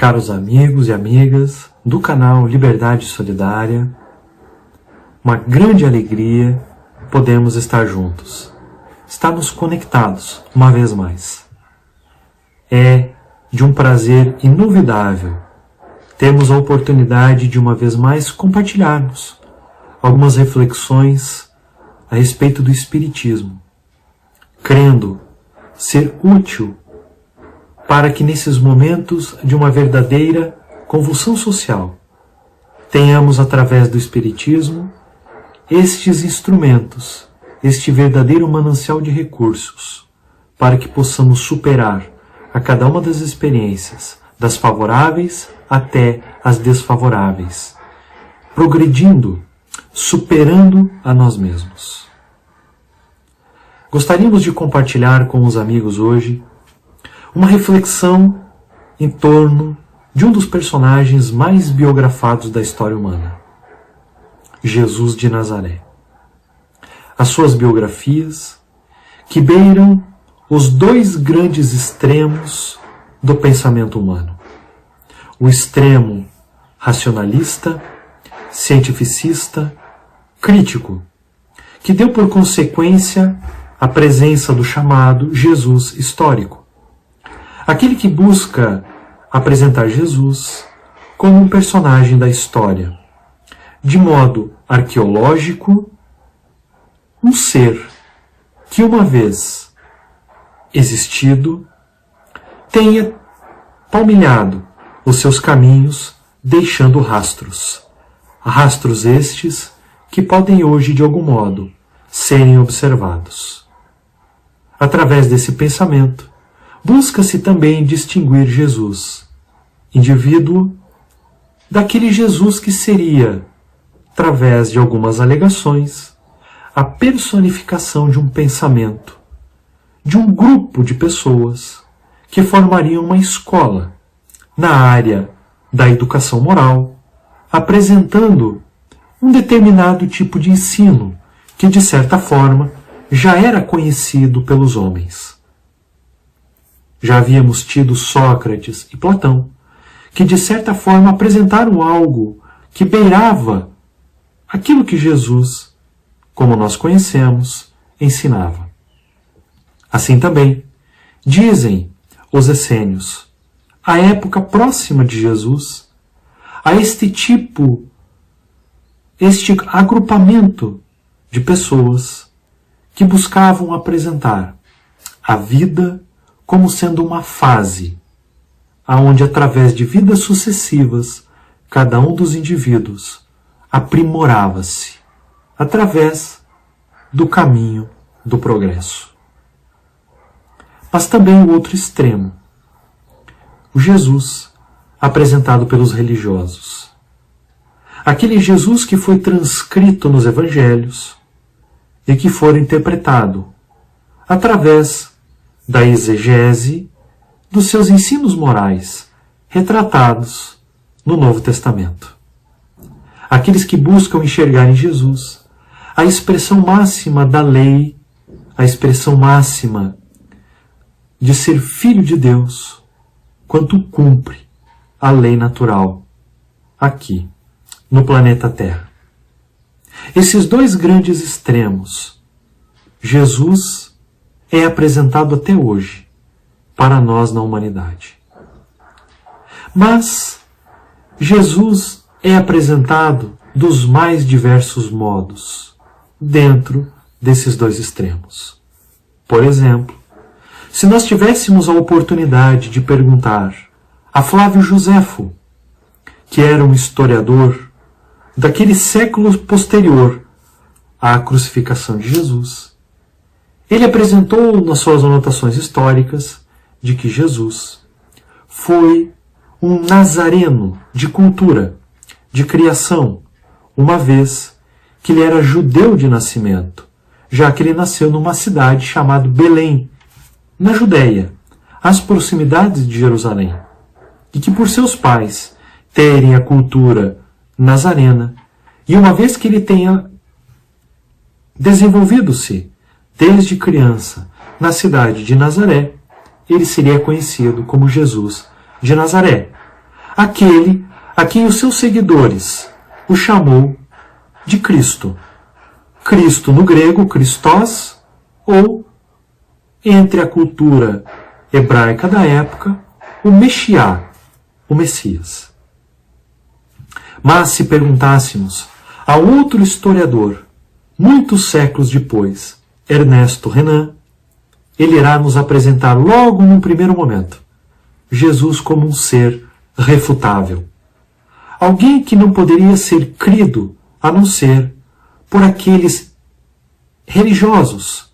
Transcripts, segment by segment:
Caros amigos e amigas do canal Liberdade Solidária, uma grande alegria podermos estar juntos, estarmos conectados uma vez mais. É de um prazer inovidável termos a oportunidade de uma vez mais compartilharmos algumas reflexões a respeito do Espiritismo, crendo ser útil para que nesses momentos de uma verdadeira convulsão social tenhamos através do Espiritismo estes instrumentos, este verdadeiro manancial de recursos, para que possamos superar a cada uma das experiências, das favoráveis até as desfavoráveis, progredindo, superando a nós mesmos. Gostaríamos de compartilhar com os amigos hoje uma reflexão em torno de um dos personagens mais biografados da história humana, Jesus de Nazaré. As suas biografias, que beiram os dois grandes extremos do pensamento humano. O extremo racionalista, cientificista, crítico, que deu por consequência a presença do chamado Jesus histórico. Aquele que busca apresentar Jesus como um personagem da história, de modo arqueológico, um ser que uma vez existido tenha palmilhado os seus caminhos, deixando rastros. Rastros estes que podem hoje, de algum modo, serem observados. Através desse pensamento, busca-se também distinguir Jesus, indivíduo, daquele Jesus que seria, através de algumas alegações, a personificação de um pensamento, de um grupo de pessoas que formariam uma escola na área da educação moral, apresentando um determinado tipo de ensino que, de certa forma, já era conhecido pelos homens. Já havíamos tido Sócrates e Platão, que de certa forma apresentaram algo que beirava aquilo que Jesus, como nós conhecemos, ensinava. Assim também, dizem os essênios, a época próxima de Jesus, a este agrupamento de pessoas que buscavam apresentar a vida como sendo uma fase, aonde através de vidas sucessivas, cada um dos indivíduos aprimorava-se, através do caminho do progresso. Mas também o outro extremo, o Jesus apresentado pelos religiosos. Aquele Jesus que foi transcrito nos evangelhos e que foi interpretado através da exegese dos seus ensinos morais retratados no Novo Testamento. Aqueles que buscam enxergar em Jesus a expressão máxima da lei, a expressão máxima de ser filho de Deus, quanto cumpre a lei natural aqui, no planeta Terra. Esses dois grandes extremos, Jesus é apresentado até hoje para nós na humanidade. Mas Jesus é apresentado dos mais diversos modos dentro desses dois extremos. Por exemplo, se nós tivéssemos a oportunidade de perguntar a Flávio Joséfo, que era um historiador daquele século posterior à crucificação de Jesus, ele apresentou nas suas anotações históricas de que Jesus foi um nazareno de cultura, de criação, uma vez que ele era judeu de nascimento, já que ele nasceu numa cidade chamada Belém, na Judéia, às proximidades de Jerusalém, e que por seus pais terem a cultura nazarena, e uma vez que ele tenha desenvolvido-se desde criança na cidade de Nazaré, ele seria conhecido como Jesus de Nazaré. aquele a quem os seus seguidores o chamou de Cristo. Cristo no grego, Christos, ou entre a cultura hebraica da época, o Meshiá, o Messias. Mas se perguntássemos a outro historiador, muitos séculos depois, Ernesto Renan, ele irá nos apresentar logo num primeiro momento Jesus como um ser refutável. Alguém que não poderia ser crido a não ser por aqueles religiosos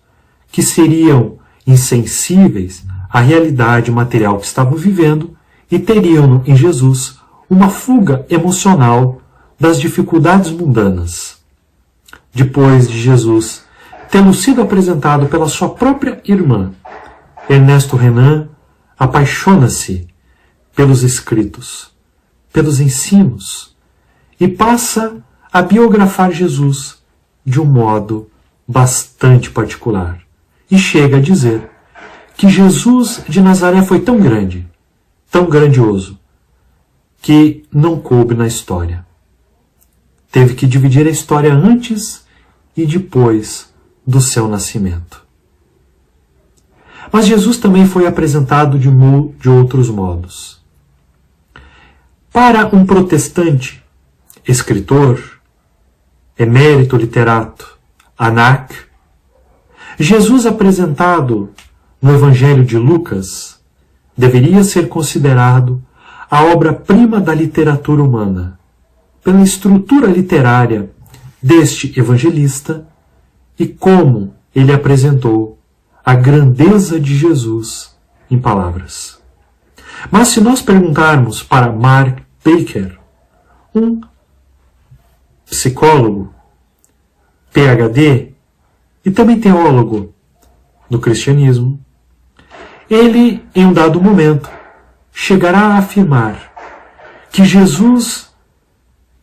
que seriam insensíveis à realidade material que estavam vivendo e teriam em Jesus uma fuga emocional das dificuldades mundanas. Depois de Jesus tendo sido apresentado pela sua própria irmã, Ernesto Renan apaixona-se pelos escritos, pelos ensinos, e passa a biografar Jesus de um modo bastante particular. E chega a dizer que Jesus de Nazaré foi tão grande, tão grandioso, que não coube na história. Teve que dividir a história antes e depois do seu nascimento. Mas Jesus também foi apresentado de outros modos. Para um protestante, escritor, emérito literato, Anak, Jesus apresentado no Evangelho de Lucas deveria ser considerado a obra-prima da literatura humana, pela estrutura literária deste evangelista e como ele apresentou a grandeza de Jesus em palavras. Mas se nós perguntarmos para Mark Baker, um psicólogo, PhD e também teólogo do cristianismo, ele, em um dado momento, chegará a afirmar que Jesus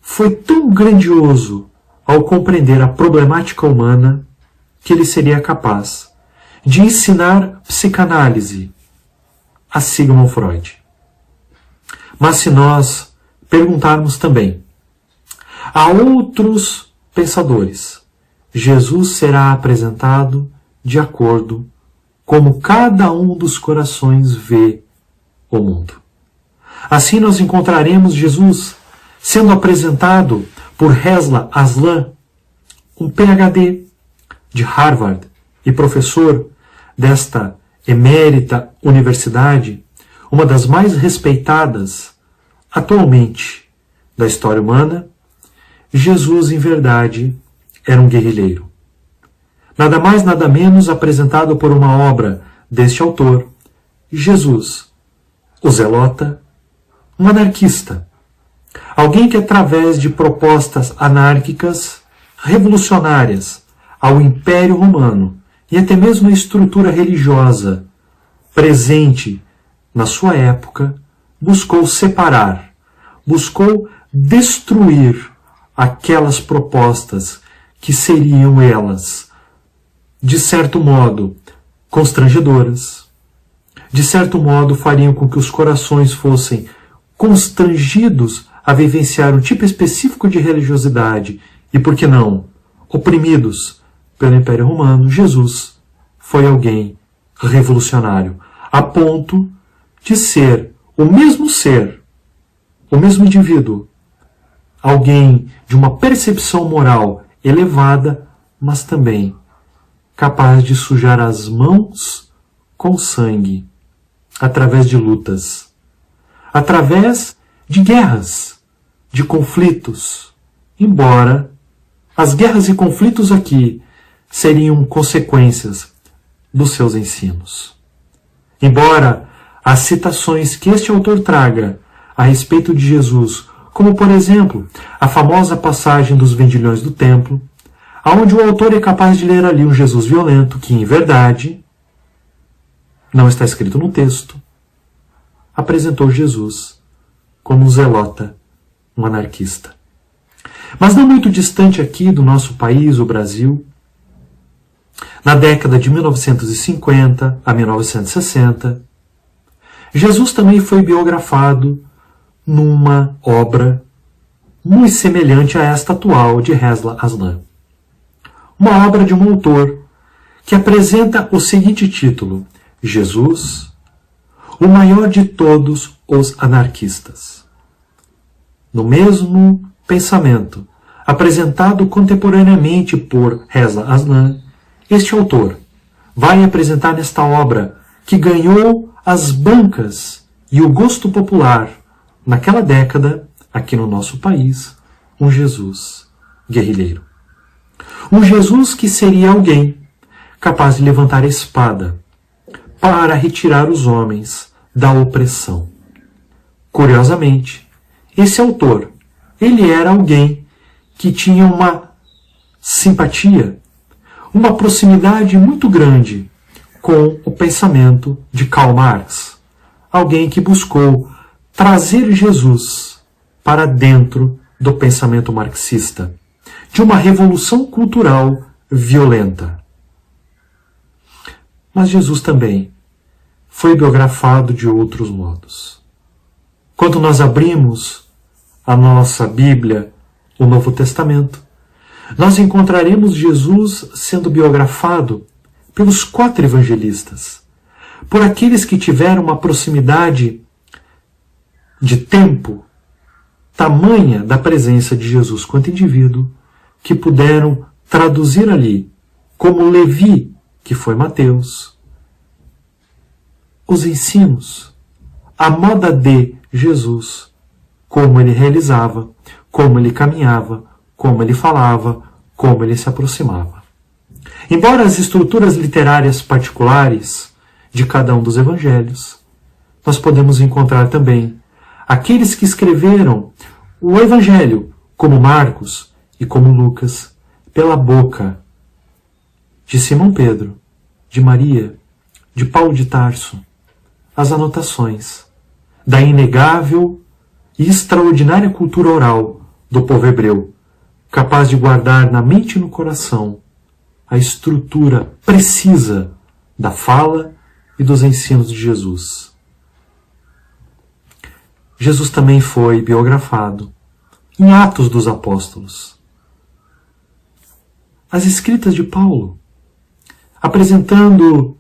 foi tão grandioso ao compreender a problemática humana que ele seria capaz de ensinar psicanálise a Sigmund Freud. Mas se nós perguntarmos também a outros pensadores, Jesus será apresentado de acordo como cada um dos corações vê o mundo. Assim nós encontraremos Jesus sendo apresentado por Hesla Aslan, um PhD de Harvard e professor desta emérita universidade, uma das mais respeitadas atualmente da história humana. Jesus, em verdade, era um guerrilheiro. Nada mais, nada menos apresentado por uma obra deste autor, Jesus, o Zelota, um anarquista. Alguém que, através de propostas anárquicas, revolucionárias ao Império Romano e até mesmo a estrutura religiosa presente na sua época, buscou separar, buscou destruir aquelas propostas que seriam elas, de certo modo, constrangedoras, de certo modo fariam com que os corações fossem constrangidos a vivenciar um tipo específico de religiosidade e, por que não, oprimidos pelo Império Romano. Jesus foi alguém revolucionário, a ponto de ser, o mesmo indivíduo, alguém de uma percepção moral elevada, mas também capaz de sujar as mãos com sangue, através de lutas, através de guerras, de conflitos, embora as guerras e conflitos aqui seriam consequências dos seus ensinos. Embora as citações que este autor traga a respeito de Jesus, como por exemplo a famosa passagem dos vendilhões do templo, onde o autor é capaz de ler ali um Jesus violento que, em verdade, não está escrito no texto, apresentou Jesus como um zelota, um anarquista. Mas não muito distante aqui do nosso país, o Brasil, na década de 1950 a 1960, Jesus também foi biografado numa obra muito semelhante a esta atual de Hesla Aslan. Uma obra de um autor que apresenta o seguinte título: Jesus, o maior de todos os anarquistas. No mesmo pensamento, apresentado contemporaneamente por Hesla Aslan, este autor vai apresentar nesta obra, que ganhou as bancas e o gosto popular naquela década, aqui no nosso país, um Jesus guerrilheiro. Um Jesus que seria alguém capaz de levantar a espada para retirar os homens da opressão. Curiosamente, esse autor, ele era alguém que tinha uma simpatia, uma proximidade muito grande com o pensamento de Karl Marx, alguém que buscou trazer Jesus para dentro do pensamento marxista, de uma revolução cultural violenta. Mas Jesus também foi biografado de outros modos. Quando nós abrimos a nossa Bíblia, o Novo Testamento, nós encontraremos Jesus sendo biografado pelos 4 evangelistas, por aqueles que tiveram uma proximidade de tempo tamanha da presença de Jesus quanto indivíduo, que puderam traduzir ali, como Levi, que foi Mateus, os ensinos, a moda de Jesus, como ele realizava, como ele caminhava, como ele falava, como ele se aproximava. Embora as estruturas literárias particulares de cada um dos evangelhos, nós podemos encontrar também aqueles que escreveram o evangelho, como Marcos e como Lucas, pela boca de Simão Pedro, de Maria, de Paulo de Tarso, as anotações da inegável e extraordinária cultura oral do povo hebreu, capaz de guardar na mente e no coração a estrutura precisa da fala e dos ensinos de Jesus. Jesus também foi biografado em Atos dos Apóstolos. As escritas de Paulo, apresentando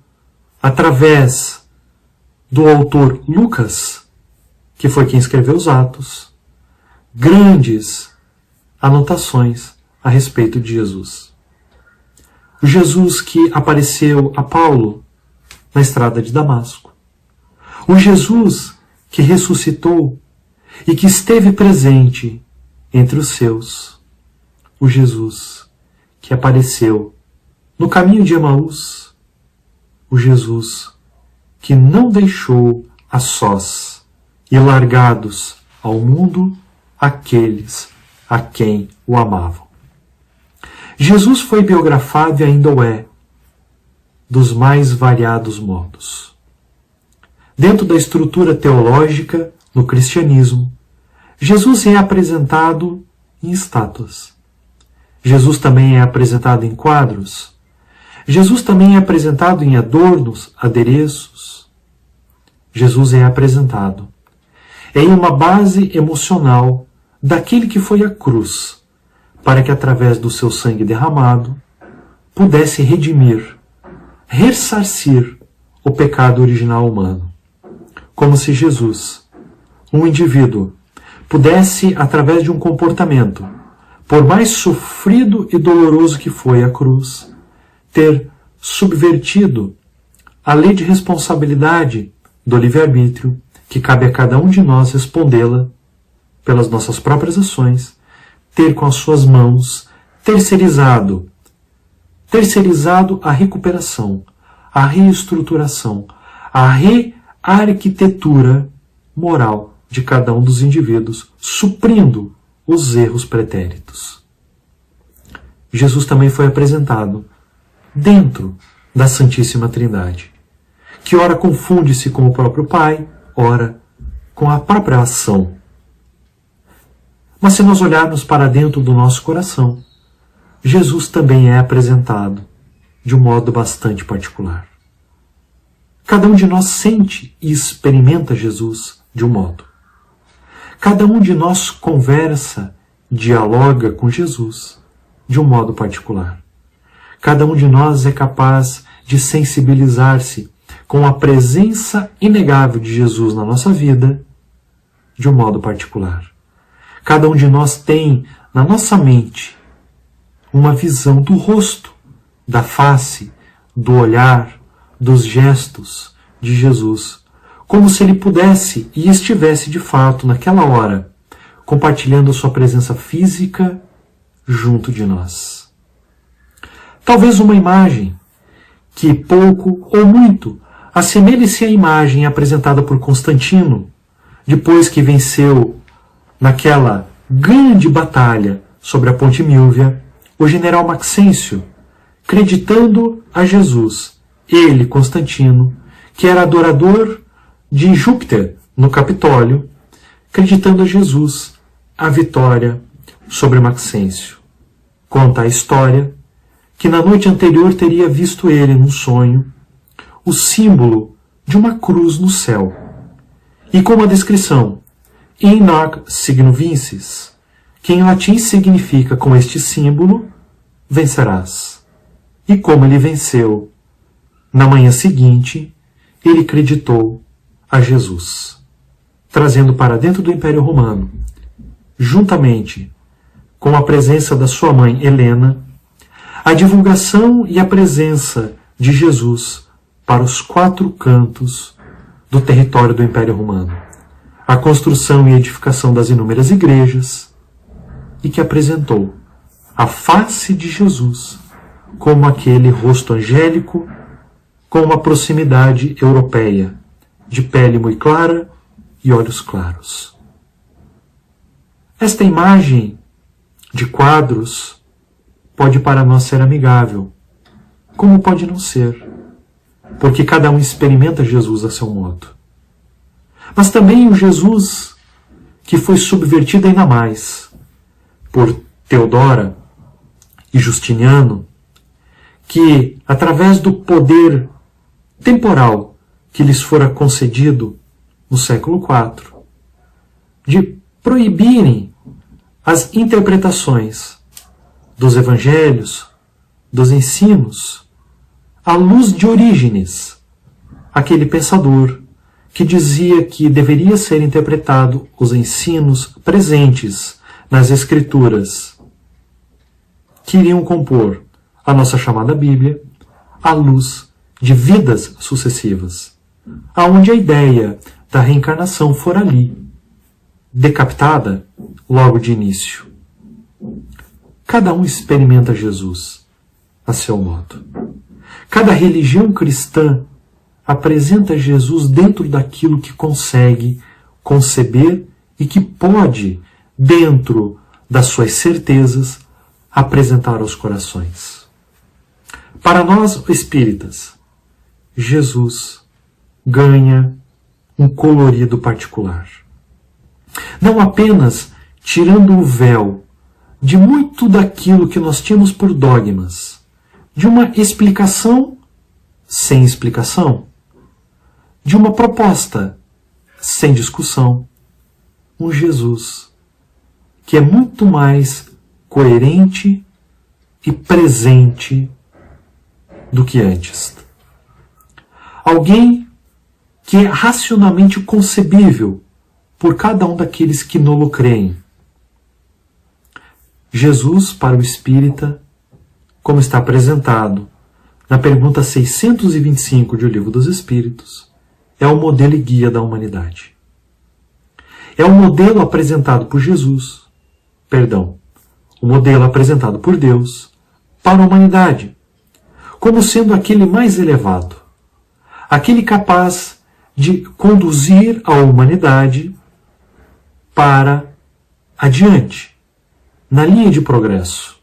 através do autor Lucas, que foi quem escreveu os Atos, grandes anotações a respeito de Jesus. O Jesus que apareceu a Paulo na estrada de Damasco. O Jesus que ressuscitou e que esteve presente entre os seus. O Jesus que apareceu no caminho de Emaús. O Jesus que não deixou a sós e largados ao mundo aqueles a quem o amavam. Jesus foi biografado e ainda o é, dos mais variados modos. Dentro da estrutura teológica no cristianismo, Jesus é apresentado em estátuas. Jesus também é apresentado em quadros. Jesus também é apresentado em adornos, adereços. Jesus é apresentado em uma base emocional daquele que foi à cruz, para que através do seu sangue derramado pudesse redimir, ressarcir o pecado original humano. Como se Jesus, um indivíduo, pudesse, através de um comportamento, por mais sofrido e doloroso que foi a cruz, ter subvertido a lei de responsabilidade do livre-arbítrio, que cabe a cada um de nós respondê-la pelas nossas próprias ações, ter com as suas mãos terceirizado a recuperação, a reestruturação, a rearquitetura moral de cada um dos indivíduos, suprindo os erros pretéritos. Jesus também foi apresentado dentro da Santíssima Trindade, que ora confunde-se com o próprio Pai, ora com a própria ação. Mas se nós olharmos para dentro do nosso coração, Jesus também é apresentado de um modo bastante particular. Cada um de nós sente e experimenta Jesus de um modo. Cada um de nós conversa, dialoga com Jesus de um modo particular. Cada um de nós é capaz de sensibilizar-se com a presença inegável de Jesus na nossa vida de um modo particular. Cada um de nós tem na nossa mente uma visão do rosto, da face, do olhar, dos gestos de Jesus, como se ele pudesse e estivesse de fato naquela hora compartilhando sua presença física junto de nós. Talvez uma imagem que pouco ou muito assemelhe-se à imagem apresentada por Constantino depois que venceu naquela grande batalha sobre a Ponte Milvia o general Maxêncio, acreditando a Jesus, ele, Constantino, que era adorador de Júpiter no Capitólio, acreditando a Jesus a vitória sobre Maxêncio. Conta a história que na noite anterior teria visto ele, num sonho, o símbolo de uma cruz no céu, e com uma descrição, in hoc signo vinces, que em latim significa, com este símbolo, vencerás. E como ele venceu, na manhã seguinte, ele acreditou a Jesus, trazendo para dentro do Império Romano, juntamente com a presença da sua mãe Helena, a divulgação e a presença de Jesus para os 4 cantos do território do Império Romano, a construção e edificação das inúmeras igrejas, e que apresentou a face de Jesus como aquele rosto angélico com uma proximidade europeia, de pele muito clara e olhos claros. Esta imagem de quadros pode para nós ser amigável, como pode não ser, porque cada um experimenta Jesus a seu modo. Mas também o Jesus que foi subvertido ainda mais por Teodora e Justiniano, que, através do poder temporal que lhes fora concedido no século IV, de proibirem as interpretações dos evangelhos, dos ensinos, à luz de Orígenes, aquele pensador que dizia que deveria ser interpretado os ensinos presentes nas Escrituras que iriam compor a nossa chamada Bíblia à luz de vidas sucessivas, aonde a ideia da reencarnação for ali, decapitada logo de início. Cada um experimenta Jesus a seu modo. Cada religião cristã apresenta Jesus dentro daquilo que consegue conceber e que pode, dentro das suas certezas, apresentar aos corações. Para nós, espíritas, Jesus ganha um colorido particular. Não apenas tirando o véu de muito daquilo que nós tínhamos por dogmas, de uma explicação sem explicação, de uma proposta sem discussão, um Jesus que é muito mais coerente e presente do que antes. Alguém que é racionalmente concebível por cada um daqueles que nolo creem. Jesus, para o espírita, como está apresentado na pergunta 625 de O Livro dos Espíritos, é o modelo e guia da humanidade. É o modelo apresentado por Jesus, o modelo apresentado por Deus para a humanidade, como sendo aquele mais elevado, aquele capaz de conduzir a humanidade para adiante, na linha de progresso,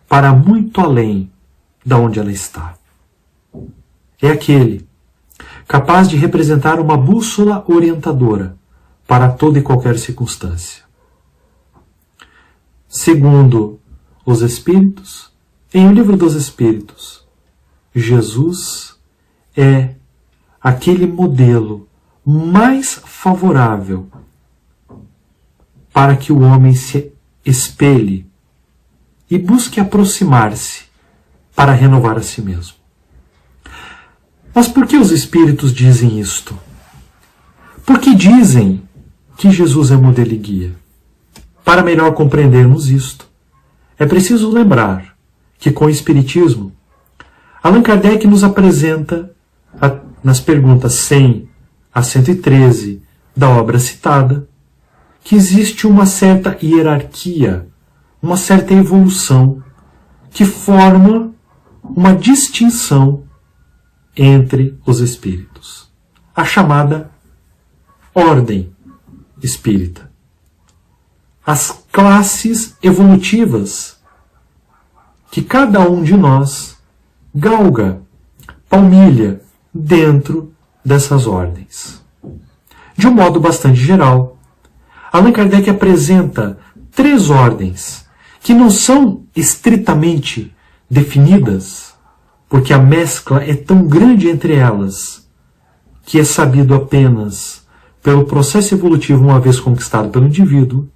para muito além da onde ela está. É aquele capaz de representar uma bússola orientadora para toda e qualquer circunstância. Segundo os Espíritos, em O Livro dos Espíritos, Jesus é aquele modelo mais favorável para que o homem se espelhe e busque aproximar-se para renovar a si mesmo. Mas por que os espíritos dizem isto? Porque dizem que Jesus é modelo e guia. Para melhor compreendermos isto, é preciso lembrar que com o Espiritismo, Allan Kardec nos apresenta, nas perguntas 100 a 113 da obra citada, que existe uma certa hierarquia, uma certa evolução que forma uma distinção entre os espíritos. A chamada ordem espírita. As classes evolutivas que cada um de nós galga, palmilha dentro dessas ordens. De um modo bastante geral, Allan Kardec apresenta 3 ordens que não são estritamente definidas, porque a mescla é tão grande entre elas que é sabido apenas pelo processo evolutivo uma vez conquistado pelo indivíduo.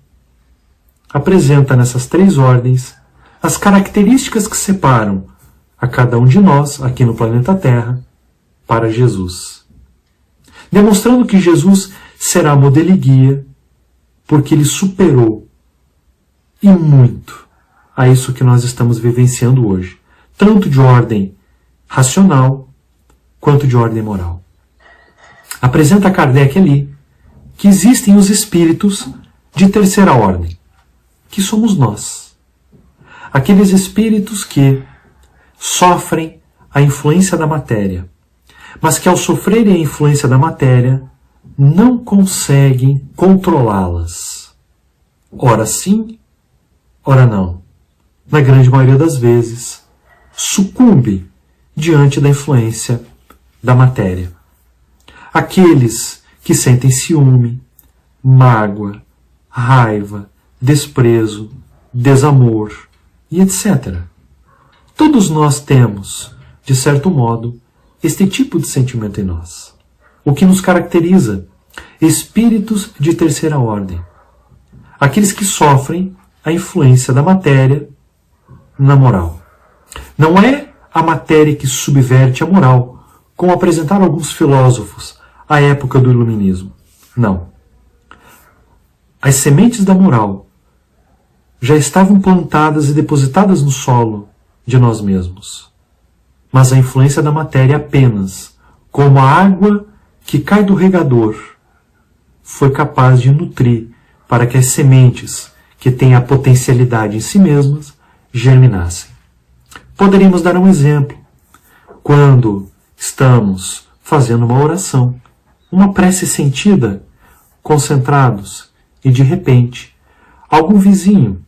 Apresenta nessas 3 ordens as características que separam a cada um de nós, aqui no planeta Terra, para Jesus. Demonstrando que Jesus será modelo e guia, porque ele superou, e muito, a isso que nós estamos vivenciando hoje, tanto de ordem racional, quanto de ordem moral. Apresenta Kardec ali que existem os espíritos de terceira ordem, que somos nós. Aqueles espíritos que sofrem a influência da matéria, mas que ao sofrerem a influência da matéria, não conseguem controlá-las. Ora sim, ora não. Na grande maioria das vezes, sucumbe diante da influência da matéria. Aqueles que sentem ciúme, mágoa, raiva, desprezo, desamor e etc. Todos nós temos, de certo modo, este tipo de sentimento em nós. O que nos caracteriza, espíritos de terceira ordem. Aqueles que sofrem a influência da matéria na moral. Não é a matéria que subverte a moral, como apresentaram alguns filósofos à época do Iluminismo. Não. As sementes da moral já estavam plantadas e depositadas no solo de nós mesmos. Mas a influência da matéria apenas, como a água que cai do regador, foi capaz de nutrir para que as sementes, que têm a potencialidade em si mesmas, germinassem. Poderíamos dar um exemplo. Quando estamos fazendo uma oração, uma prece sentida, concentrados, e de repente, algum vizinho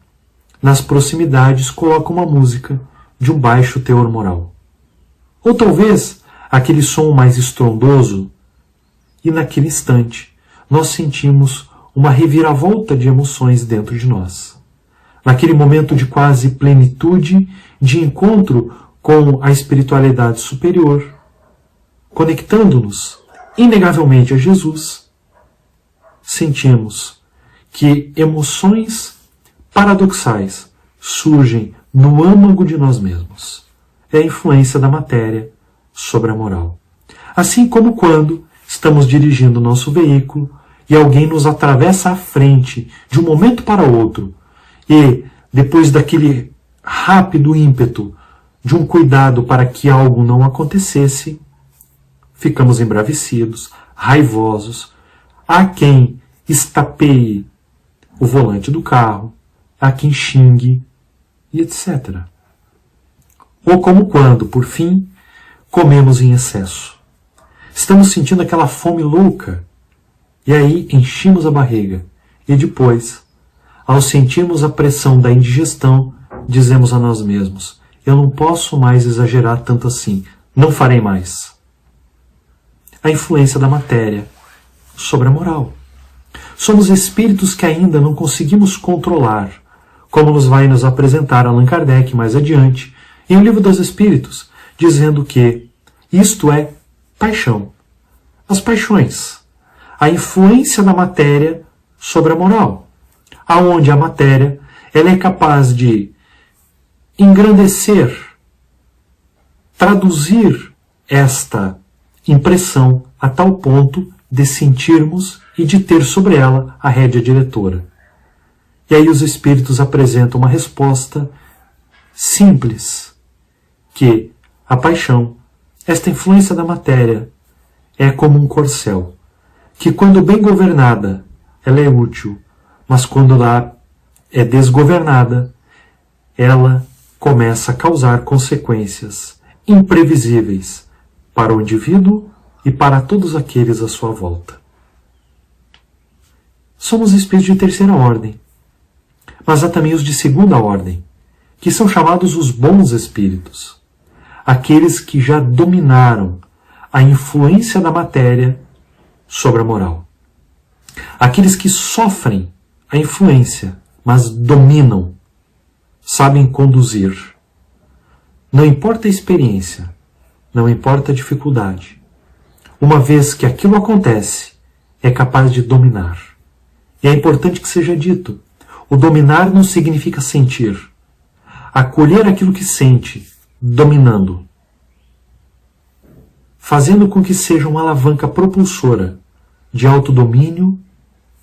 nas proximidades coloca uma música de um baixo teor moral. Ou talvez aquele som mais estrondoso, e naquele instante nós sentimos uma reviravolta de emoções dentro de nós. Naquele momento de quase plenitude, de encontro com a espiritualidade superior, conectando-nos inegavelmente a Jesus, sentimos que emoções paradoxais surgem no âmago de nós mesmos. É a influência da matéria sobre a moral. Assim como quando estamos dirigindo o nosso veículo e alguém nos atravessa à frente de um momento para outro e, depois daquele rápido ímpeto de um cuidado para que algo não acontecesse, ficamos embravecidos, raivosos. Há quem estapeie o volante do carro, há quem xingue e etc. Ou como quando, por fim, comemos em excesso. Estamos sentindo aquela fome louca e aí enchemos a barriga e depois, ao sentirmos a pressão da indigestão, dizemos a nós mesmos: eu não posso mais exagerar tanto assim, não farei mais. A influência da matéria sobre a moral. Somos espíritos que ainda não conseguimos controlar, como nos vai nos apresentar Allan Kardec mais adiante, em O Livro dos Espíritos, dizendo que isto é paixão. As paixões. A influência da matéria sobre a moral. aonde a matéria ela é capaz de engrandecer, traduzir esta impressão a tal ponto de sentirmos e de ter sobre ela a rédea diretora. E aí os espíritos apresentam uma resposta simples, que a paixão, esta influência da matéria, é como um corcel, que quando bem governada, ela é útil, mas quando ela é desgovernada, ela começa a causar consequências imprevisíveis para o indivíduo e para todos aqueles à sua volta. Somos espíritos de terceira ordem, mas há também os de segunda ordem, que são chamados os bons espíritos, aqueles que já dominaram a influência da matéria sobre a moral. Aqueles que sofrem a influência, mas dominam, sabem conduzir. Não importa a experiência, não importa a dificuldade. Uma vez que aquilo acontece, é capaz de dominar. E é importante que seja dito, o dominar não significa sentir. Acolher aquilo que sente, dominando, fazendo com que seja uma alavanca propulsora de autodomínio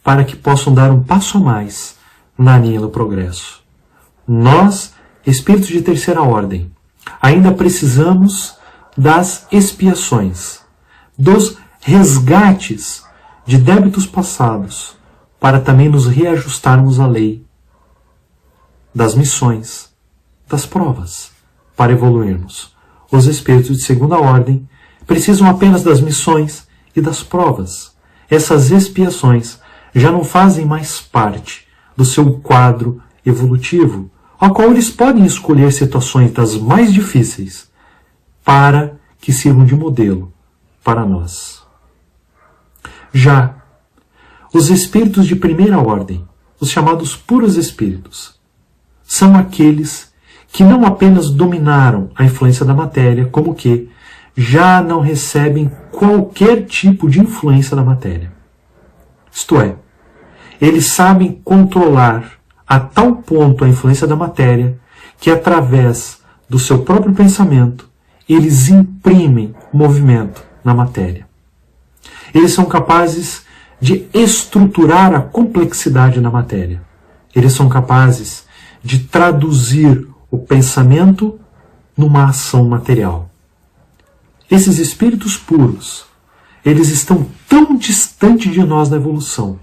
para que possam dar um passo a mais na linha do progresso. Nós, espíritos de terceira ordem, ainda precisamos das expiações, dos resgates de débitos passados, para também nos reajustarmos à lei das missões, das provas, para evoluirmos. Os espíritos de segunda ordem precisam apenas das missões e das provas. Essas expiações já não fazem mais parte do seu quadro evolutivo, ao qual eles podem escolher situações das mais difíceis para que sirvam de modelo para nós. Já os espíritos de primeira ordem, os chamados puros espíritos, são aqueles que não apenas dominaram a influência da matéria, como que já não recebem qualquer tipo de influência da matéria. Isto é, eles sabem controlar a tal ponto a influência da matéria que, através do seu próprio pensamento, eles imprimem movimento na matéria. Eles são capazes de estruturar a complexidade da matéria. Eles são capazes de traduzir o pensamento numa ação material. Esses espíritos puros, eles estão tão distante de nós na evolução,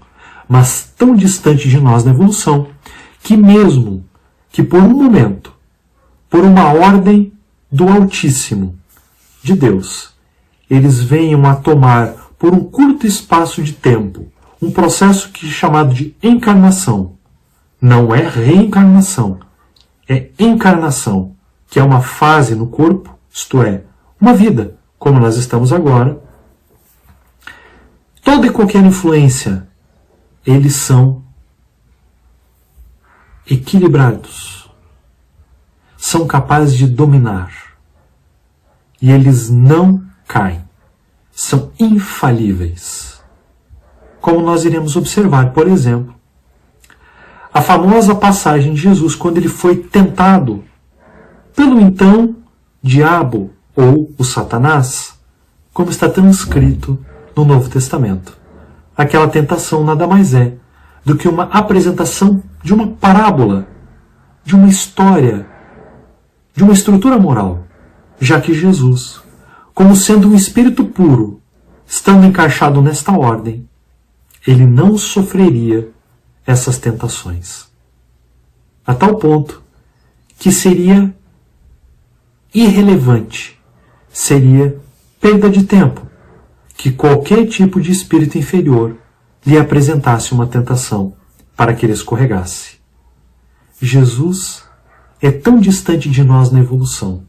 mas tão distante de nós na evolução, que mesmo que por um momento, por uma ordem do Altíssimo, de Deus, eles venham a tomar por um curto espaço de tempo um processo que é chamado de encarnação. Não é reencarnação, é encarnação, que é uma fase no corpo, isto é, uma vida, como nós estamos agora. Toda e qualquer influência, eles são equilibrados, são capazes de dominar, e eles não caem, são infalíveis. Como nós iremos observar, por exemplo, a famosa passagem de Jesus quando ele foi tentado pelo então diabo ou o Satanás, como está transcrito no Novo Testamento. Aquela tentação nada mais é do que uma apresentação de uma parábola, de uma história, de uma estrutura moral, já que Jesus, como sendo um espírito puro, estando encaixado nesta ordem, ele não sofreria essas tentações. A tal ponto que seria irrelevante, seria perda de tempo, que qualquer tipo de espírito inferior lhe apresentasse uma tentação para que ele escorregasse. Jesus é tão distante de nós na evolução,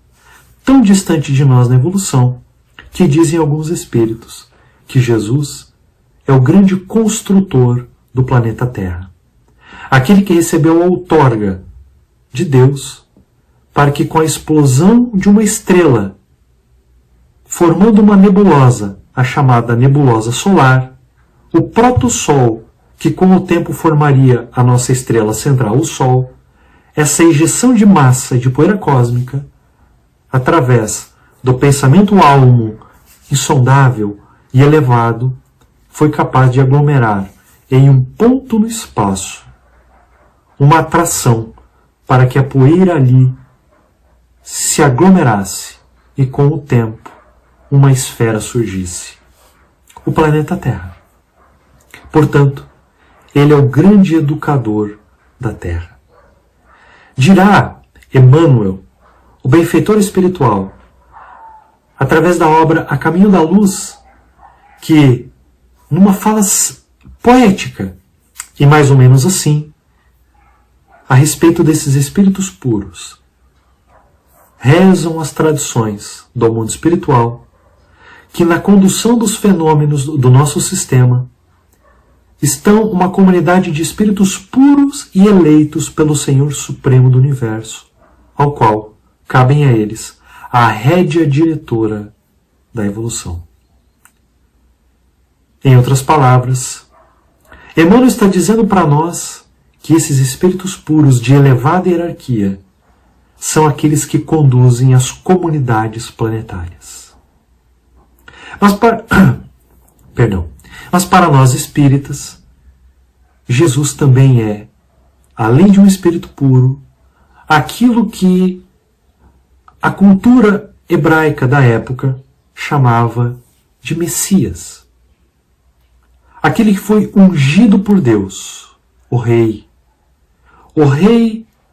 tão distante de nós na evolução, que dizem alguns espíritos que Jesus é o grande construtor do planeta Terra. Aquele que recebeu a outorga de Deus para que, com a explosão de uma estrela, formando uma nebulosa, a chamada nebulosa solar, o protossol, que com o tempo formaria a nossa estrela central, o Sol, essa ejeção de massa de poeira cósmica, através do pensamento almo insondável e elevado, foi capaz de aglomerar em um ponto no espaço uma atração para que a poeira ali se aglomerasse e com o tempo uma esfera surgisse. O planeta Terra. Portanto, ele é o grande educador da Terra. Dirá Emmanuel, o benfeitor espiritual, através da obra A Caminho da Luz, que, numa fala poética, e mais ou menos assim, a respeito desses espíritos puros, rezam as tradições do mundo espiritual que na condução dos fenômenos do nosso sistema estão uma comunidade de espíritos puros e eleitos pelo Senhor Supremo do Universo, ao qual cabem a eles a rédea diretora da evolução. Em outras palavras, Emmanuel está dizendo para nós que esses espíritos puros de elevada hierarquia são aqueles que conduzem as comunidades planetárias. Mas para nós espíritas, Jesus também é, além de um espírito puro, aquilo que a cultura hebraica da época chamava de Messias. Aquele que foi ungido por Deus, o rei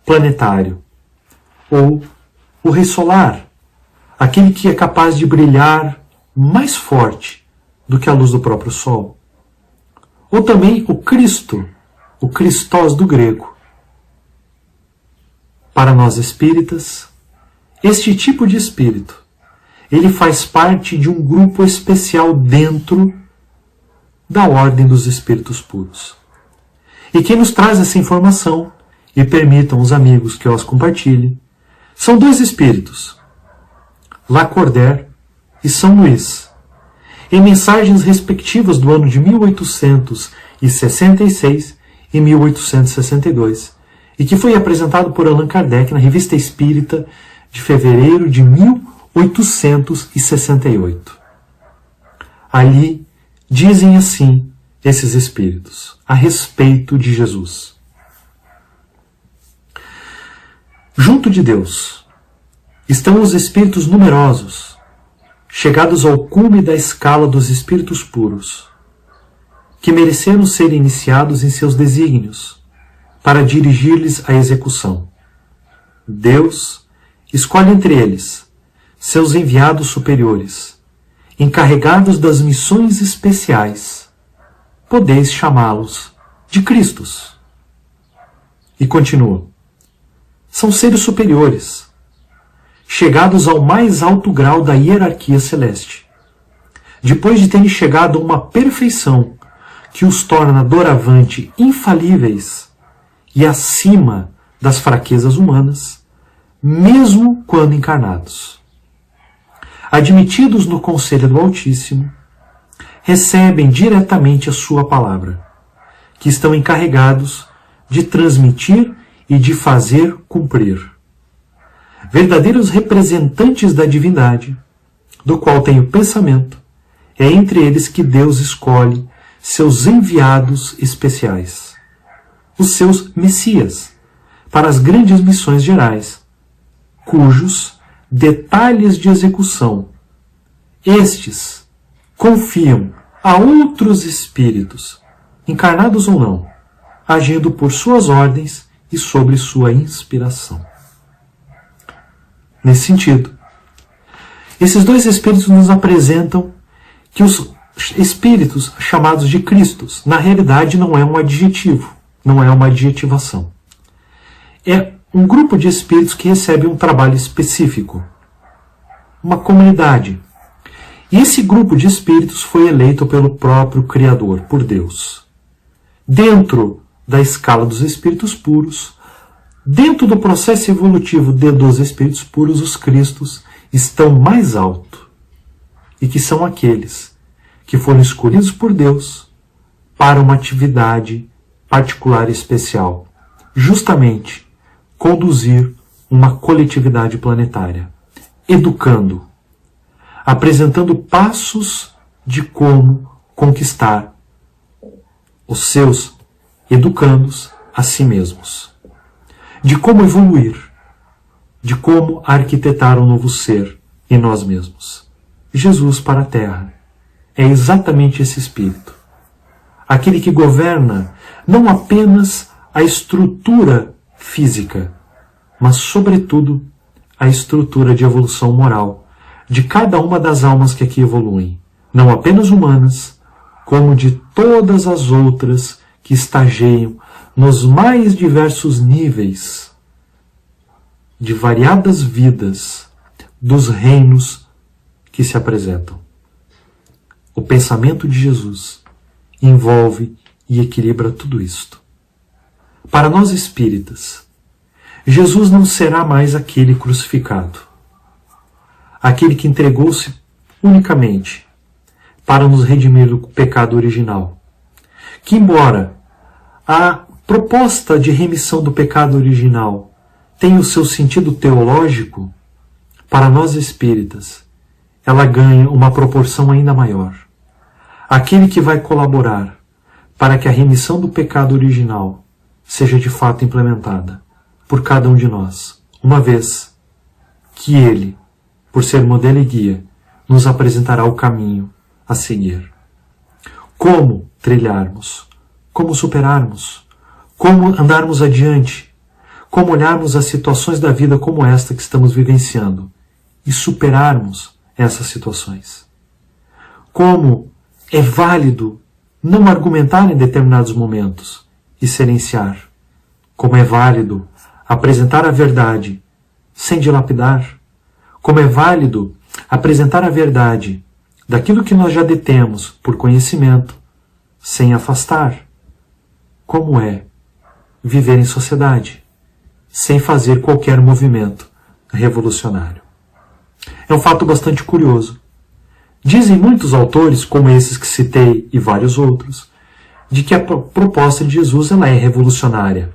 planetário, ou o rei solar, aquele que é capaz de brilhar mais forte do que a luz do próprio sol. Ou também o Cristo, o Christos do grego. Para nós espíritas, este tipo de espírito, ele faz parte de um grupo especial dentro da ordem dos espíritos puros. E quem nos traz essa informação, e permitam os amigos que eu as compartilhe, são dois espíritos, Lacordaire e São Luís, em mensagens respectivas do ano de 1866 e 1862, e que foi apresentado por Allan Kardec na Revista Espírita de fevereiro de 1868. Ali dizem assim esses espíritos a respeito de Jesus. Junto de Deus estão os espíritos numerosos, chegados ao cume da escala dos espíritos puros, que mereceram ser iniciados em seus desígnios, para dirigir-lhes a execução. Deus escolhe entre eles seus enviados superiores, encarregados das missões especiais. Podeis chamá-los de Cristos. E continua. São seres superiores, chegados ao mais alto grau da hierarquia celeste. Depois de terem chegado a uma perfeição que os torna doravante infalíveis e acima das fraquezas humanas, mesmo quando encarnados. Admitidos no conselho do Altíssimo, recebem diretamente a sua palavra, que estão encarregados de transmitir e de fazer cumprir. Verdadeiros representantes da divindade, do qual tem o pensamento, é entre eles que Deus escolhe seus enviados especiais, os seus Messias, para as grandes missões gerais, cujos detalhes de execução estes confiam a outros espíritos, encarnados ou não, agindo por suas ordens e sobre sua inspiração. Nesse sentido, esses dois espíritos nos apresentam que os espíritos chamados de Cristos, na realidade, não é um adjetivo, não é uma adjetivação. É um grupo de espíritos que recebe um trabalho específico, uma comunidade. E esse grupo de espíritos foi eleito pelo próprio Criador, por Deus. Dentro da escala dos espíritos puros, dentro do processo evolutivo dos espíritos puros, os Cristos estão mais alto, e que são aqueles que foram escolhidos por Deus para uma atividade particular e especial, justamente conduzir uma coletividade planetária, educando, apresentando passos de como conquistar os seus educandos a si mesmos, de como evoluir, de como arquitetar um novo ser em nós mesmos. Jesus para a Terra é exatamente esse espírito, aquele que governa não apenas a estrutura física, mas sobretudo a estrutura de evolução moral de cada uma das almas que aqui evoluem, não apenas humanas, como de todas as outras que estageiam nos mais diversos níveis de variadas vidas dos reinos que se apresentam. O pensamento de Jesus envolve e equilibra tudo isto. Para nós espíritas, Jesus não será mais aquele crucificado, aquele que entregou-se unicamente para nos redimir do pecado original, que embora a proposta de remissão do pecado original tenha o seu sentido teológico, para nós espíritas, ela ganha uma proporção ainda maior. Aquele que vai colaborar para que a remissão do pecado original seja de fato implementada por cada um de nós, uma vez que ele, por ser modelo e guia, nos apresentará o caminho a seguir. Como trilharmos, como superarmos, como andarmos adiante, como olharmos as situações da vida como esta que estamos vivenciando e superarmos essas situações. Como é válido não argumentar em determinados momentos e silenciar. Como é válido apresentar a verdade sem dilapidar. Como é válido apresentar a verdade daquilo que nós já detemos por conhecimento sem afastar. Como é viver em sociedade sem fazer qualquer movimento revolucionário. É um fato bastante curioso. Dizem muitos autores, como esses que citei e vários outros, de que a proposta de Jesus ela é revolucionária.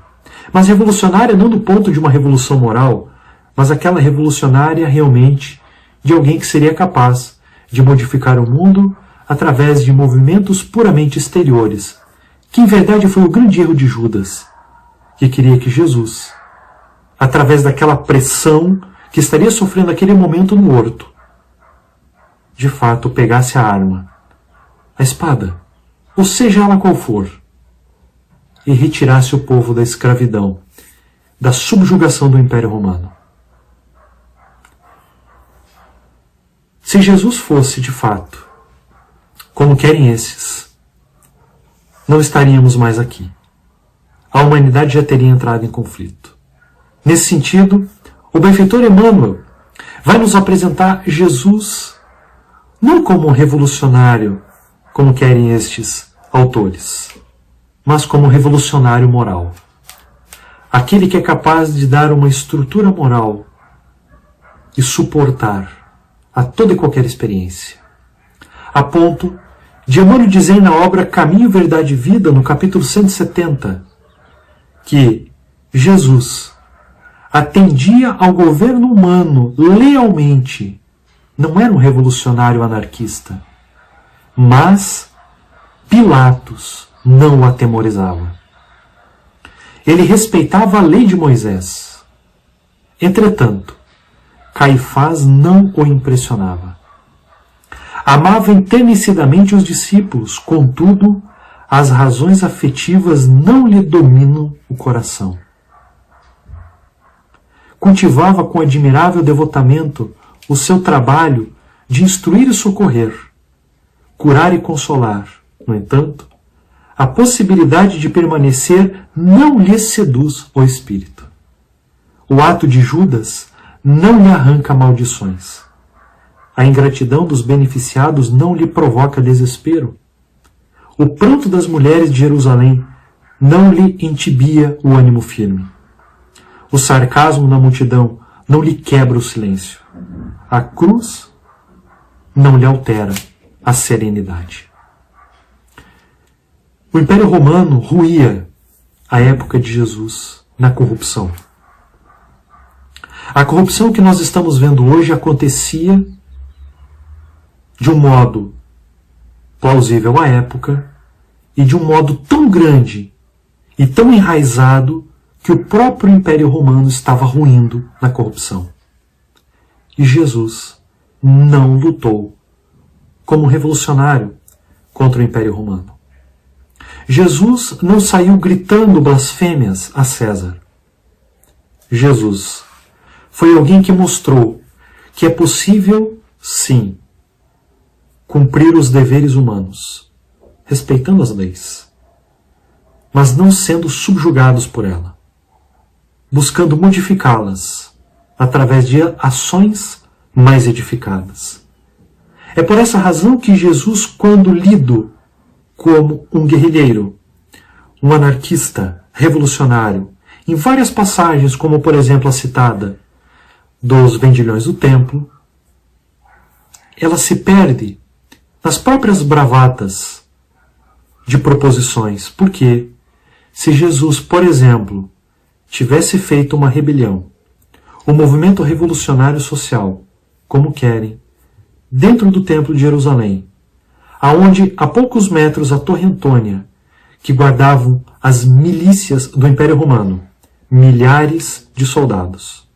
Mas revolucionária não do ponto de uma revolução moral, mas aquela revolucionária realmente de alguém que seria capaz de modificar o mundo através de movimentos puramente exteriores, que em verdade foi o grande erro de Judas, que queria que Jesus, através daquela pressão que estaria sofrendo naquele momento no horto, de fato pegasse a arma, a espada, ou seja ela qual for, e retirasse o povo da escravidão, da subjugação do Império Romano. Se Jesus fosse, de fato, como querem esses, não estaríamos mais aqui. A humanidade já teria entrado em conflito. Nesse sentido, o benfeitor Emmanuel vai nos apresentar Jesus não como um revolucionário, como querem estes autores, mas como um revolucionário moral. Aquele que é capaz de dar uma estrutura moral e suportar a toda e qualquer experiência. A ponto de Emmanuel dizer na obra Caminho, Verdade e Vida, no capítulo 170, que Jesus atendia ao governo humano lealmente. Não era um revolucionário anarquista, mas Pilatos não o atemorizava. Ele respeitava a lei de Moisés. Entretanto, Caifás não o impressionava. Amava enternecidamente os discípulos, contudo, as razões afetivas não lhe dominam o coração. Cultivava com admirável devotamento o seu trabalho de instruir e socorrer, curar e consolar. No entanto, a possibilidade de permanecer não lhe seduz o espírito. O ato de Judas não lhe arranca maldições. A ingratidão dos beneficiados não lhe provoca desespero. O pranto das mulheres de Jerusalém não lhe entibia o ânimo firme. O sarcasmo na multidão não lhe quebra o silêncio. A cruz não lhe altera a serenidade. O Império Romano ruía a época de Jesus na corrupção. A corrupção que nós estamos vendo hoje acontecia de um modo plausível à época e de um modo tão grande e tão enraizado que o próprio Império Romano estava ruindo na corrupção. E Jesus não lutou como revolucionário contra o Império Romano. Jesus não saiu gritando blasfêmias a César. Jesus foi alguém que mostrou que é possível, sim, cumprir os deveres humanos, respeitando as leis, mas não sendo subjugados por ela, buscando modificá-las através de ações mais edificadas. É por essa razão que Jesus, quando lido como um guerrilheiro, um anarquista, revolucionário, em várias passagens, como por exemplo a citada dos vendilhões do templo, ela se perde nas próprias bravatas de proposições. Porque se Jesus, por exemplo, tivesse feito uma rebelião, um movimento revolucionário social, como querem, dentro do templo de Jerusalém, aonde a poucos metros a Torre Antônia, que guardavam as milícias do Império Romano, milhares de soldados.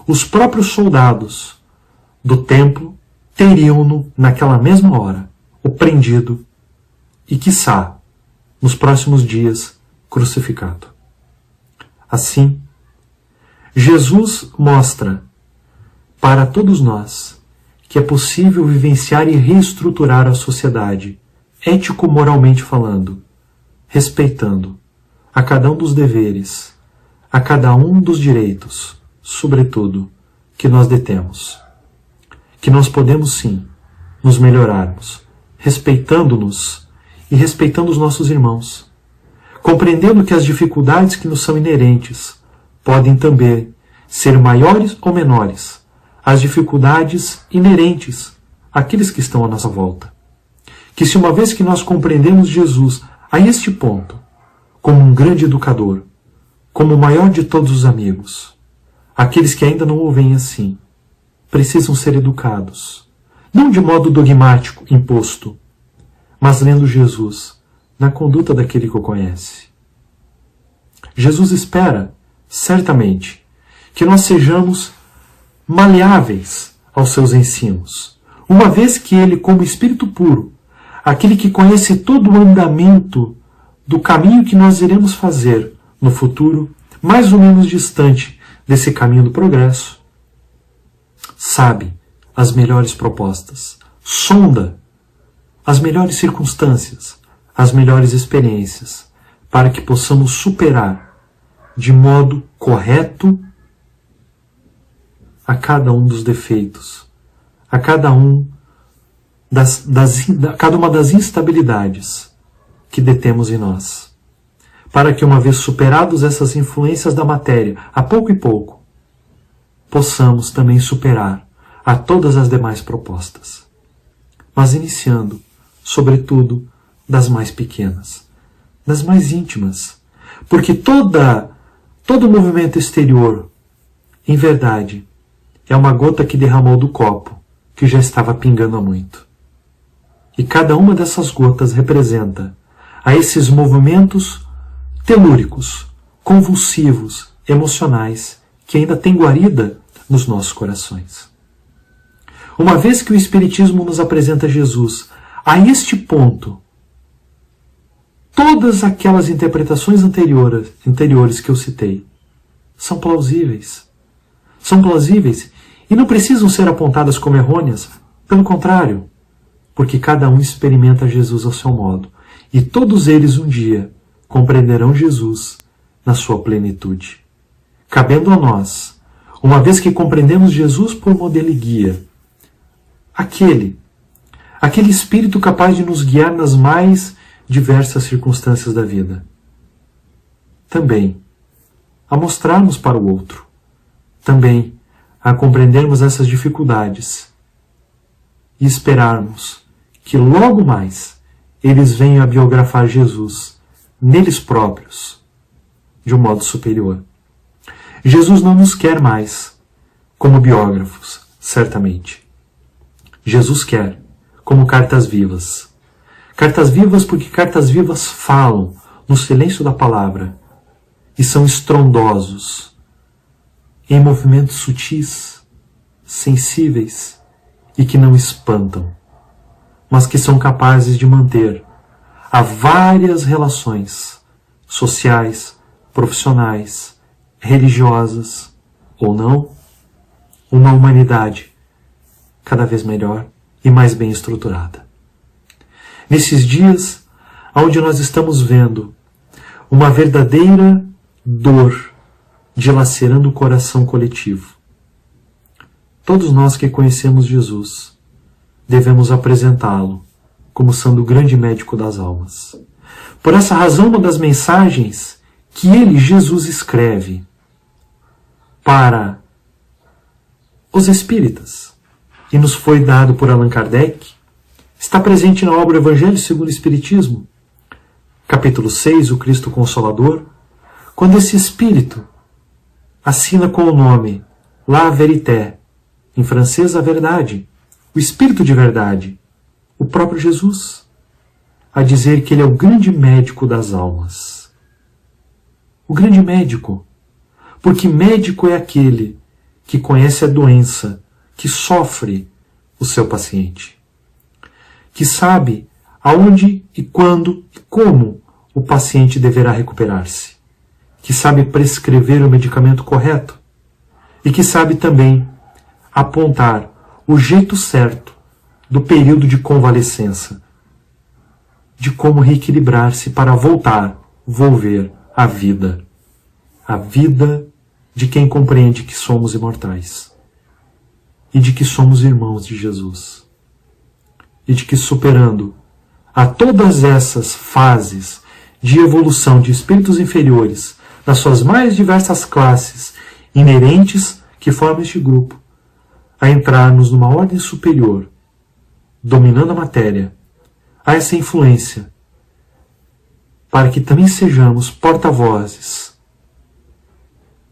Os próprios soldados do templo teriam-no, naquela mesma hora, o prendido e, quiçá, nos próximos dias, crucificado. Assim, Jesus mostra para todos nós que é possível vivenciar e reestruturar a sociedade, ético-moralmente falando, respeitando a cada um dos deveres, a cada um dos direitos, sobretudo, que nós detemos. Que nós podemos, sim, nos melhorarmos, respeitando-nos e respeitando os nossos irmãos, compreendendo que as dificuldades que nos são inerentes podem também ser maiores ou menores às dificuldades inerentes àqueles que estão à nossa volta. Que se uma vez que nós compreendemos Jesus a este ponto, como um grande educador, como o maior de todos os amigos, aqueles que ainda não o veem assim, precisam ser educados, não de modo dogmático, imposto, mas lendo Jesus na conduta daquele que o conhece. Jesus espera, certamente, que nós sejamos maleáveis aos seus ensinos, uma vez que ele, como Espírito puro, aquele que conhece todo o andamento do caminho que nós iremos fazer no futuro, mais ou menos distante desse caminho do progresso, sabe as melhores propostas, sonda as melhores circunstâncias, as melhores experiências, para que possamos superar de modo correto a cada um dos defeitos, a cada cada uma das instabilidades que detemos em nós, para que, uma vez superados essas influências da matéria, a pouco e pouco, possamos também superar a todas as demais propostas. Mas iniciando, sobretudo, das mais pequenas, das mais íntimas, porque todo movimento exterior, em verdade, é uma gota que derramou do copo, que já estava pingando há muito. E cada uma dessas gotas representa a esses movimentos telúricos, convulsivos, emocionais, que ainda têm guarida nos nossos corações. Uma vez que o Espiritismo nos apresenta Jesus a este ponto, todas aquelas interpretações anteriores que eu citei são plausíveis. São plausíveis e não precisam ser apontadas como errôneas, pelo contrário, porque cada um experimenta Jesus ao seu modo, e todos eles um dia compreenderão Jesus na sua plenitude. Cabendo a nós, uma vez que compreendemos Jesus por modelo e guia, aquele Espírito capaz de nos guiar nas mais diversas circunstâncias da vida, também a mostrarmos para o outro, também a compreendermos essas dificuldades e esperarmos que logo mais eles venham a biografar Jesus neles próprios de um modo superior. Jesus não nos quer mais como biógrafos, certamente. Jesus quer como cartas vivas. Cartas vivas porque cartas vivas falam no silêncio da palavra e são estrondosos, em movimentos sutis, sensíveis e que não espantam, mas que são capazes de manter a várias relações sociais, profissionais, religiosas ou não, uma humanidade cada vez melhor e mais bem estruturada. Nesses dias onde nós estamos vendo uma verdadeira dor dilacerando o coração coletivo, todos nós que conhecemos Jesus devemos apresentá-lo como sendo o grande médico das almas. Por essa razão, uma das mensagens que ele, Jesus, escreve para os espíritas e nos foi dado por Allan Kardec está presente na obra Evangelho segundo o Espiritismo, capítulo 6, o Cristo Consolador, quando esse espírito assina com o nome La Vérité, em francês a verdade, o Espírito de verdade, o próprio Jesus, a dizer que ele é o grande médico das almas. O grande médico, porque médico é aquele que conhece a doença, que sofre o seu paciente, que sabe aonde e quando e como o paciente deverá recuperar-se, que sabe prescrever o medicamento correto e que sabe também apontar o jeito certo do período de convalescença, de como reequilibrar-se para volver à vida de quem compreende que somos imortais e de que somos irmãos de Jesus e de que, superando a todas essas fases de evolução de espíritos inferiores nas suas mais diversas classes inerentes que formam este grupo, a entrarmos numa ordem superior, dominando a matéria, a essa influência, para que também sejamos porta-vozes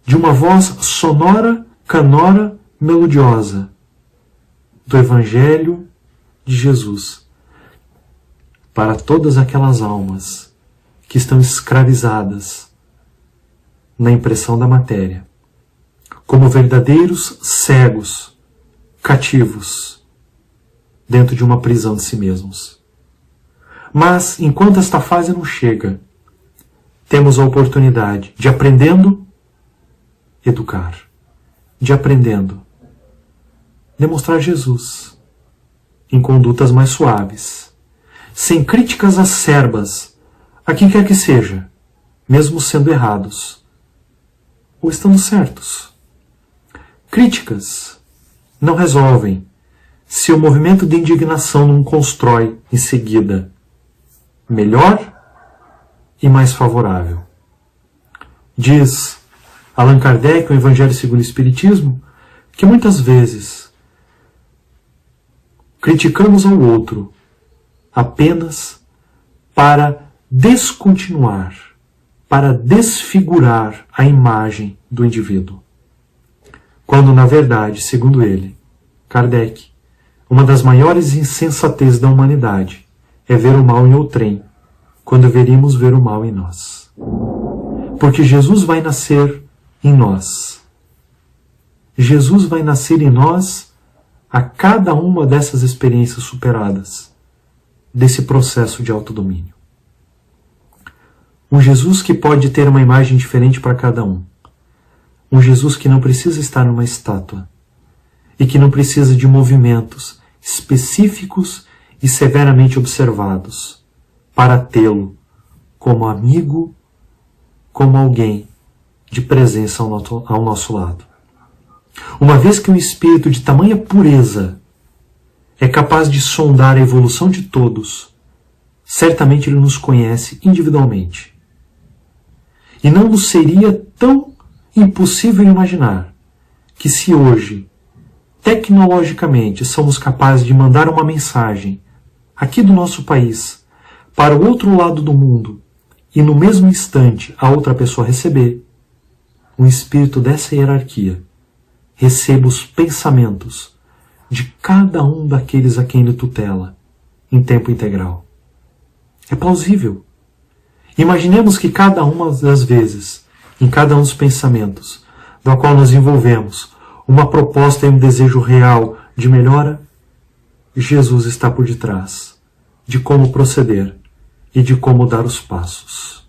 de uma voz sonora, canora, melodiosa do Evangelho de Jesus para todas aquelas almas que estão escravizadas na impressão da matéria, como verdadeiros cegos, cativos, dentro de uma prisão de si mesmos. Mas, enquanto esta fase não chega, temos a oportunidade de, aprendendo, educar, de aprendendo, demonstrar Jesus em condutas mais suaves, sem críticas acerbas a quem quer que seja, mesmo sendo errados ou estando certos. Críticas não resolvem se o movimento de indignação não constrói em seguida melhor e mais favorável. Diz Allan Kardec, o Evangelho segundo o Espiritismo, que muitas vezes criticamos ao outro apenas para descontinuar, para desfigurar a imagem do indivíduo. Quando, na verdade, segundo ele, Kardec, uma das maiores insensatezes da humanidade é ver o mal em outrem, quando deveríamos ver o mal em nós. Porque Jesus vai nascer em nós. Jesus vai nascer em nós a cada uma dessas experiências superadas, desse processo de autodomínio. Um Jesus que pode ter uma imagem diferente para cada um. Um Jesus que não precisa estar numa estátua e que não precisa de movimentos específicos e severamente observados para tê-lo como amigo, como alguém de presença ao nosso lado. Uma vez que um espírito de tamanha pureza é capaz de sondar a evolução de todos, certamente ele nos conhece individualmente. E não nos seria tão impossível imaginar que se hoje, tecnologicamente, somos capazes de mandar uma mensagem aqui do nosso país para o outro lado do mundo e no mesmo instante a outra pessoa receber, um espírito dessa hierarquia receba os pensamentos de cada um daqueles a quem ele tutela em tempo integral. É plausível. Imaginemos que cada uma das vezes, em cada um dos pensamentos, do qual nos envolvemos, uma proposta e um desejo real de melhora, Jesus está por detrás de como proceder e de como dar os passos.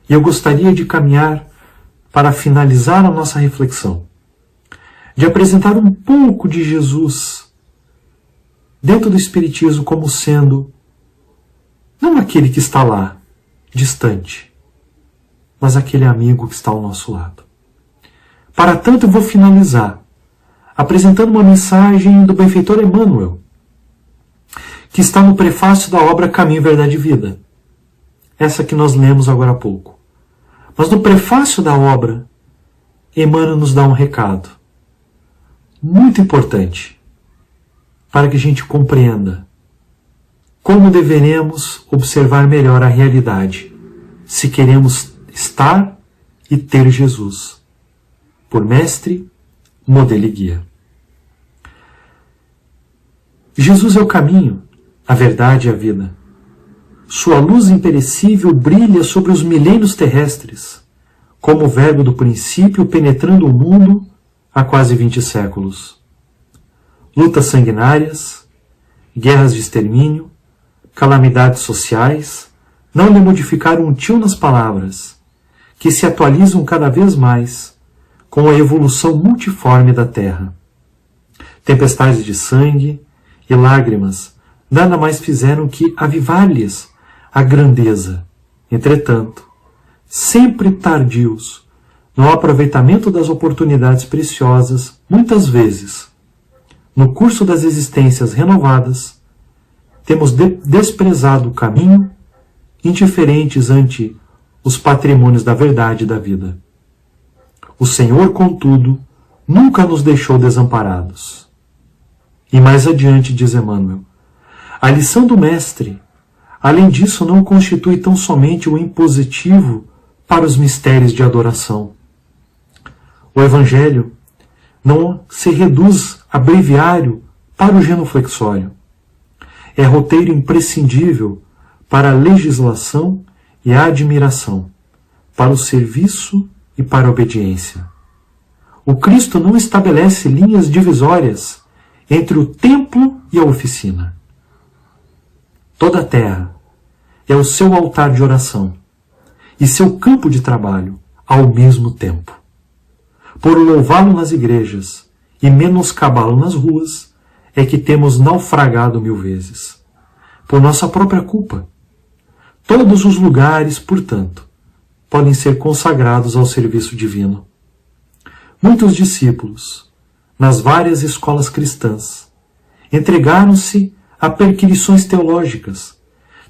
E eu gostaria de caminhar para finalizar a nossa reflexão, de apresentar um pouco de Jesus dentro do Espiritismo como sendo não aquele que está lá, distante, mas aquele amigo que está ao nosso lado. Para tanto, eu vou finalizar apresentando uma mensagem do benfeitor Emmanuel, que está no prefácio da obra Caminho, Verdade e Vida, essa que nós lemos agora há pouco. Mas no prefácio da obra, Emmanuel nos dá um recado muito importante para que a gente compreenda como deveremos observar melhor a realidade se queremos estar e ter Jesus por mestre, modelo e guia. Jesus é o caminho, a verdade e a vida. Sua luz imperecível brilha sobre os milênios terrestres, como o verbo do princípio penetrando o mundo há quase 20 séculos. Lutas sanguinárias, guerras de extermínio, calamidades sociais não lhe modificaram um tio nas palavras, que se atualizam cada vez mais com a evolução multiforme da Terra. Tempestades de sangue e lágrimas nada mais fizeram que avivar-lhes a grandeza. Entretanto, sempre tardios no aproveitamento das oportunidades preciosas, muitas vezes, no curso das existências renovadas, temos desprezado o caminho, indiferentes ante os patrimônios da verdade e da vida. O Senhor, contudo, nunca nos deixou desamparados. E mais adiante diz Emmanuel, a lição do Mestre, além disso, não constitui tão somente o impositivo para os mistérios de adoração. O Evangelho não se reduz a breviário para o genuflexório. É roteiro imprescindível para a legislação e a admiração, para o serviço e para a obediência. O Cristo não estabelece linhas divisórias entre o templo e a oficina. Toda a terra é o seu altar de oração e seu campo de trabalho ao mesmo tempo. Por louvá-lo nas igrejas e menoscabá-lo nas ruas, é que temos naufragado 1000 vezes. Por nossa própria culpa. Todos os lugares, portanto, podem ser consagrados ao serviço divino. Muitos discípulos, nas várias escolas cristãs, entregaram-se a perquisições teológicas,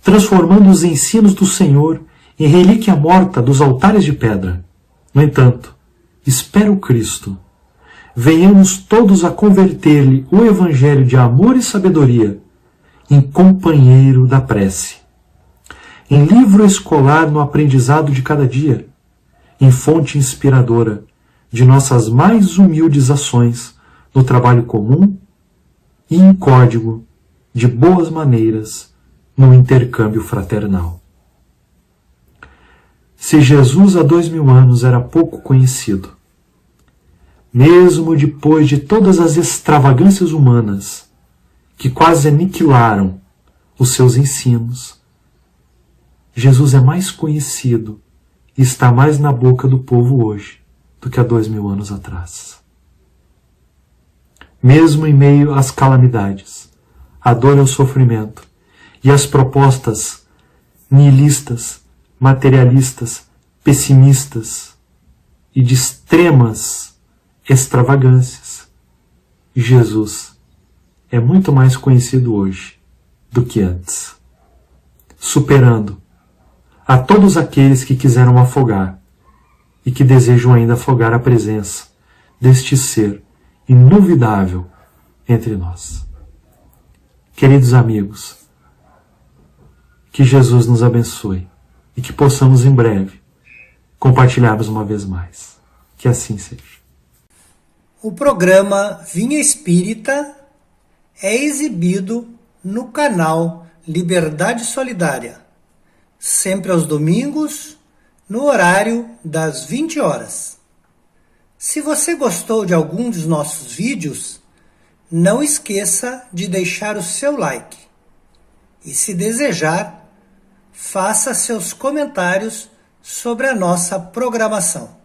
transformando os ensinos do Senhor em relíquia morta dos altares de pedra. No entanto, espero Cristo, venhamos todos a converter-lhe o Evangelho de amor e sabedoria em companheiro da prece, em livro escolar no aprendizado de cada dia, em fonte inspiradora de nossas mais humildes ações no trabalho comum e em código de boas maneiras no intercâmbio fraternal. Se Jesus há 2000 anos era pouco conhecido, mesmo depois de todas as extravagâncias humanas que quase aniquilaram os seus ensinos, Jesus é mais conhecido e está mais na boca do povo hoje do que há 2000 anos atrás. Mesmo em meio às calamidades, à dor e ao sofrimento, e às propostas nihilistas, materialistas, pessimistas e de extremas extravagâncias, Jesus é muito mais conhecido hoje do que antes, superando a todos aqueles que quiseram afogar e que desejam ainda afogar a presença deste ser inovidável entre nós. Queridos amigos, que Jesus nos abençoe e que possamos em breve compartilharmos uma vez mais. Que assim seja. O programa Vinha Espírita é exibido no canal Liberdade Solidária, sempre aos domingos, no horário das 20 horas. Se você gostou de algum dos nossos vídeos, não esqueça de deixar o seu like. E se desejar, faça seus comentários sobre a nossa programação.